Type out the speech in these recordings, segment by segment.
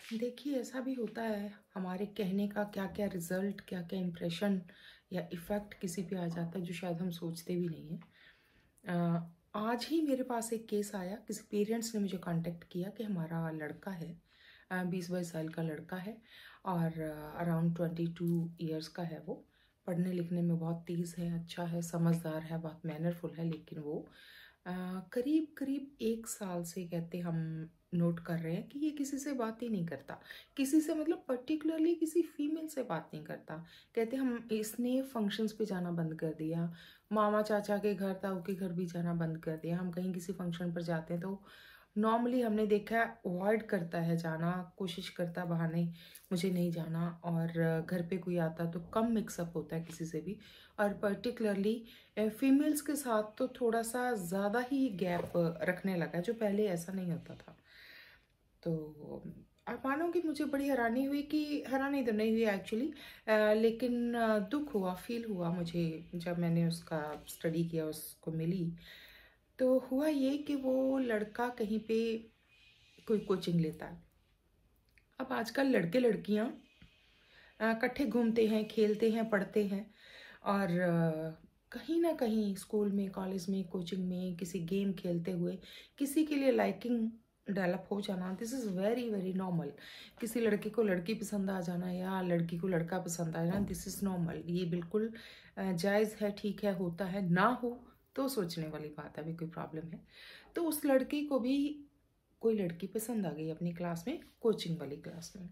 देखिए, ऐसा भी होता है, हमारे कहने का क्या-क्या रिज़ल्ट, क्या-क्या इम्प्रेशन या इफ़ेक्ट किसी पे आ जाता है जो शायद हम सोचते भी नहीं हैं। आज ही मेरे पास एक केस आया, किसी पेरेंट्स ने मुझे कॉन्टैक्ट किया कि हमारा लड़का है, 20-22 साल का लड़का है और अराउंड 22 इयर्स का है वो। पढ़ने लिखने में बहुत तेज़ है, अच्छा है, समझदार है, बहुत मैनरफुल है, लेकिन वो करीब-करीब 1 साल से कहते हम नोट कर रहे हैं कि ये किसी से बात ही नहीं करता। किसी से मतलब पर्टिकुलरली किसी फीमेल से बात नहीं करता। कहते हम इसने फंक्शंस पे जाना बंद कर दिया, मामा चाचा के घर, ताऊ के घर भी जाना बंद कर दिया। हम कहीं किसी फंक्शन पर जाते हैं तो नॉर्मली हमने देखा है अवॉइड करता है जाना, कोशिश करता है बहाने मुझे नहीं जाना, और घर पे कोई आता तो कम मिक्सअप होता है किसी से भी, और पर्टिकुलरली फीमेल्स के साथ तो थोड़ा सा ज़्यादा ही गैप रखने लगा है, जो पहले ऐसा नहीं होता था। तो आप मानोगे मुझे बड़ी हैरानी हुई, कि हैरानी तो नहीं हुई एक्चुअली, लेकिन दुख हुआ, फील हुआ मुझे जब मैंने उसका स्टडी किया, उसको मिली। तो हुआ ये कि वो लड़का कहीं पे कोई कोचिंग लेता है। अब आजकल लड़के लड़कियां इकट्ठे घूमते हैं, खेलते हैं, पढ़ते हैं, और कहीं ना कहीं स्कूल में, कॉलेज में, कोचिंग में किसी गेम खेलते हुए किसी के लिए लाइकिंग डेवलप हो जाना, this is very very normal. किसी लड़के को लड़की पसंद आ जाना या लड़की को लड़का पसंद आ जाना, दिस इज़ नॉर्मल। ये बिल्कुल जायज़ है, ठीक है, होता है। ना हो तो सोचने वाली बात है, अभी कोई प्रॉब्लम है। तो उस लड़की को भी कोई लड़की पसंद आ गई अपनी क्लास में, कोचिंग वाली क्लास में।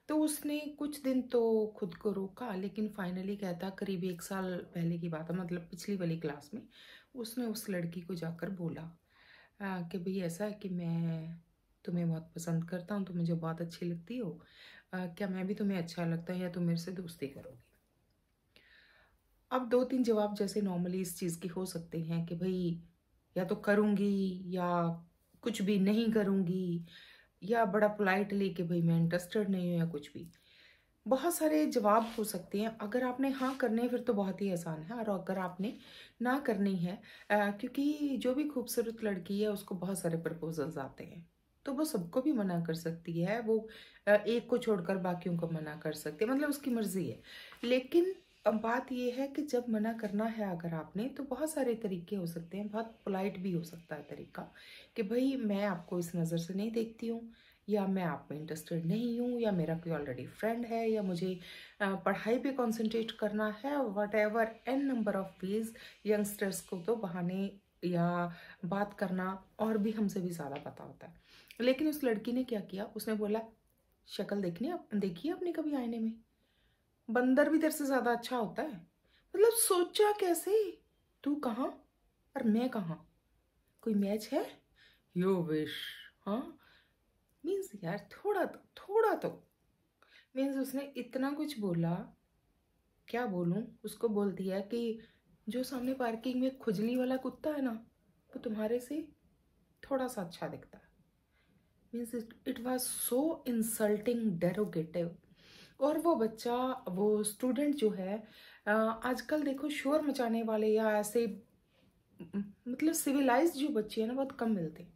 तो उसने कुछ दिन तो खुद को रोका, लेकिन फाइनली कहता, करीब 1 साल पहले की बात है, मतलब पिछली वाली क्लास में, उसने उस लड़की को जाकर बोला कि भाई ऐसा है कि मैं तुम्हें बहुत पसंद करता हूँ, तुम मुझे बहुत अच्छी लगती हो, क्या मैं भी तुम्हें अच्छा लगता है या तुम मेरे से दोस्ती करोगी। अब 2-3 जवाब जैसे नॉर्मली इस चीज़ के हो सकते हैं कि भाई या तो करूँगी या कुछ भी नहीं करूँगी, या बड़ा पोलाइटली कि भाई मैं इंटरेस्टेड नहीं हूँ, या कुछ भी। बहुत सारे जवाब हो सकते हैं। अगर आपने हाँ करने हैं फिर तो बहुत ही आसान है, और अगर आपने ना करनी है, क्योंकि जो भी खूबसूरत लड़की है उसको बहुत सारे प्रपोजल्स आते हैं, तो वो सबको भी मना कर सकती है। वो एक को छोड़कर बाकियों को मना कर सकती है, मतलब उसकी मर्जी है। लेकिन अब बात ये है कि जब मना करना है अगर आपने, तो बहुत सारे तरीके हो सकते हैं। बहुत पोलाइट भी हो सकता है तरीका कि भाई मैं आपको इस नज़र से नहीं देखती हूँ, या मैं आप में इंटरेस्टेड नहीं हूँ, या मेरा कोई ऑलरेडी फ्रेंड है, या मुझे पढ़ाई पे कंसंट्रेट करना है, whatever an number of ways. Youngsters को तो बहाने या बात करना और भी हमसे भी ज़्यादा पता होता है। लेकिन उस लड़की ने क्या किया, उसने बोला शक्ल देखिए अपनी कभी आईने में, बंदर भी तेरे से ज़्यादा अच्छा होता है। मतलब सोचा कैसे, तू कहाँ और मैं कहाँ, कोई मैच है? You wish. हाँ, मीन्स यार थोड़ा तो मीन्स उसने इतना कुछ बोला, क्या बोलूं, उसको बोल दिया कि जो सामने पार्किंग में खुजली वाला कुत्ता है ना, वो तुम्हारे से थोड़ा सा अच्छा दिखता है। Means it was so insulting, derogatory. और वो बच्चा, वो स्टूडेंट जो है, आजकल देखो शोर मचाने वाले या ऐसे मतलब सिविलाइज्ड जो बच्चे हैं ना, बहुत कम मिलते हैं।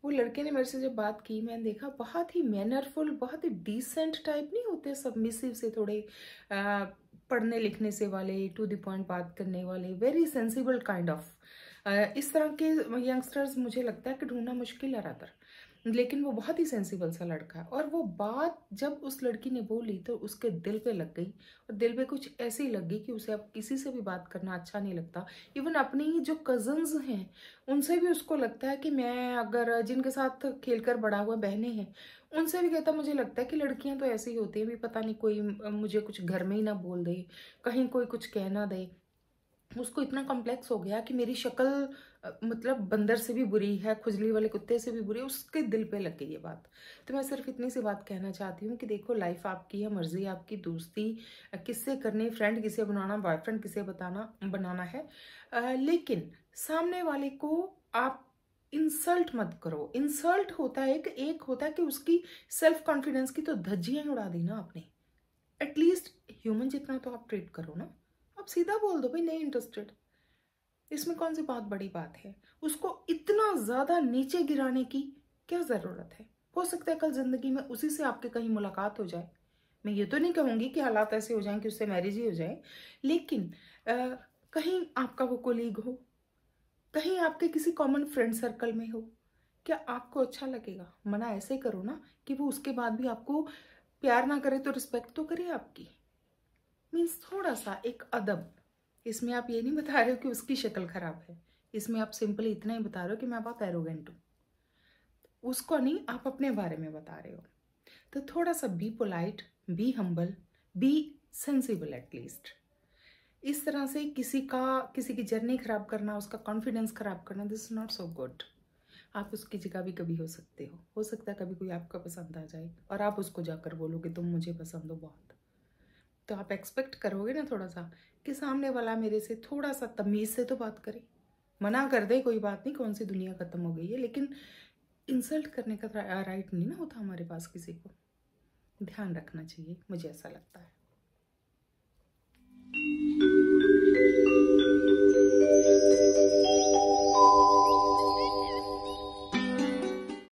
वो लड़के ने मेरे से जब बात की, मैंने देखा बहुत ही मैनरफुल, बहुत ही डिसेंट टाइप नहीं होते, सबमिसिव से थोड़े, पढ़ने लिखने से वाले, टू द पॉइंट बात करने वाले, वेरी सेंसिबल काइंड ऑफ। इस तरह के यंगस्टर्स मुझे लगता है कि ढूंढना मुश्किल है रादर, लेकिन वो बहुत ही सेंसिबल सा लड़का है। और वो बात जब उस लड़की ने बोली तो उसके दिल पे लग गई, और दिल पे कुछ ऐसी लग गई कि उसे अब किसी से भी बात करना अच्छा नहीं लगता। इवन अपनी ही जो कजन्स हैं उनसे भी उसको लगता है कि मैं अगर जिनके साथ खेलकर बड़ा हुआ बहनें हैं, उनसे भी कहता मुझे लगता है कि लड़कियां तो ऐसी ही होती हैं, भी पता नहीं कोई मुझे कुछ घर में ही ना बोल दे, कहीं कोई कुछ कह ना दे। उसको इतना कॉम्प्लेक्स हो गया कि मेरी शक्ल मतलब बंदर से भी बुरी है, खुजली वाले कुत्ते से भी बुरी है, उसके दिल पे लग गई ये बात। तो मैं सिर्फ इतनी सी बात कहना चाहती हूँ कि देखो, लाइफ आपकी है, मर्जी आपकी, दोस्ती किससे करनी, फ्रेंड किसे बनाना, बॉयफ्रेंड किसे बनाना है, लेकिन सामने वाले को आप इंसल्ट मत करो। इंसल्ट होता है कि एक होता है कि उसकी सेल्फ कॉन्फिडेंस की तो धज्जियां उड़ा दी ना आपने। एटलीस्ट ह्यूमन जितना तो आप ट्रीट करो ना। आप सीधा बोल दो भाई नहीं इंटरेस्टेड, इसमें कौन सी बहुत बड़ी बात है। उसको इतना ज्यादा नीचे गिराने की क्या जरूरत है? हो सकता है कल जिंदगी में उसी से आपके कहीं मुलाकात हो जाए। मैं ये तो नहीं कहूंगी कि हालात ऐसे हो जाएं कि उससे मैरिज ही हो जाए, लेकिन कहीं आपका वो कोलीग हो, कहीं आपके किसी कॉमन फ्रेंड सर्कल में हो, क्या आपको अच्छा लगेगा? मना ऐसे करो ना कि वो उसके बाद भी आपको प्यार ना करे तो रिस्पेक्ट तो करे आपकी। मीन्स थोड़ा सा एक अदब। इसमें आप ये नहीं बता रहे हो कि उसकी शक्ल खराब है, इसमें आप सिंपली इतना ही बता रहे हो कि मैं बहुत एरोगेंट हूँ। उसको नहीं, आप अपने बारे में बता रहे हो। तो थोड़ा सा be polite, be humble, B sensible at least. इस तरह से किसी की जर्नी खराब करना, उसका कॉन्फिडेंस खराब करना, this is not so good. आप उसकी जगह भी कभी हो सकते हो सकता है कभी कोई आपका पसंद आ जाए और आप उसको जाकर बोलोगे तुम मुझे पसंद हो बहुत, तो आप एक्सपेक्ट करोगे ना थोड़ा सा कि सामने वाला मेरे से थोड़ा सा तमीज़ से तो बात करे। मना कर दे, कोई बात नहीं, कौन सी दुनिया खत्म हो गई है, लेकिन इंसल्ट करने का राइट नहीं ना होता हमारे पास किसी को। ध्यान रखना चाहिए, मुझे ऐसा लगता है।